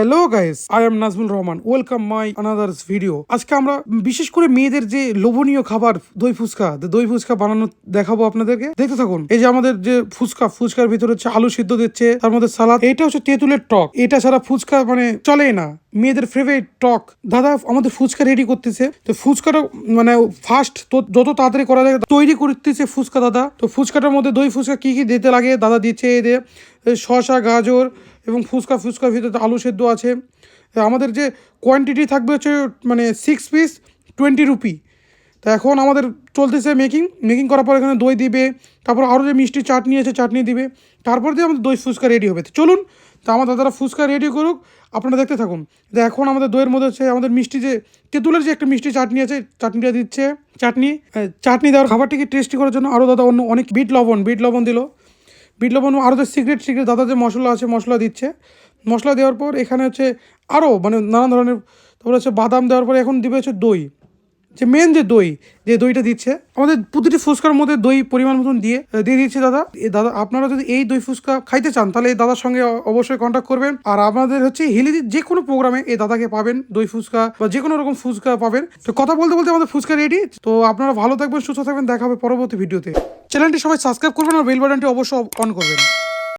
Hello guys, I am Nazmul Rahman. Welcome my another video. আজকে আমরা বিশেষ করে মেয়েদের যে লোভনীয় খাবার দই ফুচকা বানানো দেখাবো আপনাদেরকে। দেখতে থাকুন। এই যে আমাদের যে ফুচকার ভিতরে হচ্ছে আলু সিদ্ধ দিচ্ছে, তার মধ্যে সালাদ। এটা হচ্ছে তেঁতুলের টক। এটা ছাড়া ফুচকা মানে চলেই না। মেয়েদের ফেভারিট টক। দাদা আমাদের ফুচকা রেডি করতেছে। তো ফুচকাটা মানে ফার্স্ট যত তাড়াতাড়ি করা যায় তৈরি করতেছে ফুচকা দাদা। তো ফুচকাটার মধ্যে দই ফুচকা কি কি দিতে লাগে দাদা দিচ্ছে। এই দিয়ে শসা, গাজর এবং ফুচকার ভিতরে আলু সেদ্ধ আছে। আমাদের যে কোয়ান্টিটি থাকবে হচ্ছে মানে 6 পিস 20 রুপি। তো এখন আমাদের চলতেছে মেকিং করার পর এখানে দই দিবে, তারপর আরও যে মিষ্টি চাটনি আছে চাটনি দিবে, তারপর দিয়ে আমাদের দই ফুচকা রেডি হবে। তো চলুন, তো আমার দাদারা ফুচকা রেডি করুক, আপনারা দেখতে থাকুন। তো এখন আমাদের দইয়ের মধ্যে হচ্ছে আমাদের মিষ্টি যে তেঁতুলের যে একটা মিষ্টি চাটনি আছে, চাটনিটা দিচ্ছে। চাটনি দেওয়ার খাবারটিকে টেস্টি করার জন্য আরও দাদা অন্য অনেক বিট লবণ দিল। বিট লবণ আরও যে সিক্রেট দাদা যে মশলা আছে মশলা দিচ্ছে। মশলা দেওয়ার পর এখানে হচ্ছে আরও মানে নানান ধরনের, তারপরে হচ্ছে বাদাম দেওয়ার পরে এখন দিবে হচ্ছে দই, যে মেন যে দইটা দিচ্ছে। আমাদের প্রতিটি ফুচকার মধ্যে দই পরিমাণ মতন দিয়ে দিচ্ছে দাদা। দাদা আপনারা যদি এই দই ফুচকা খাইতে চান তাহলে এই দাদার সঙ্গে অবশ্যই কন্ট্যাক্ট করবেন। আর আমাদের হচ্ছে হিলিদির যে কোনো প্রোগ্রামে এই দাদাকে পাবেন, দই ফুচকা বা যে কোনো রকম ফুচকা পাবেন। তো কথা বলতে আমাদের ফুচকা রেডি। তো আপনারা ভালো থাকবেন, সুস্থ থাকবেন, দেখা হবে পরবর্তী ভিডিওতে। চ্যানেলটি সবাই সাবস্ক্রাইব করবেন আর বেল বাটনটি অবশ্যই অন করবেন।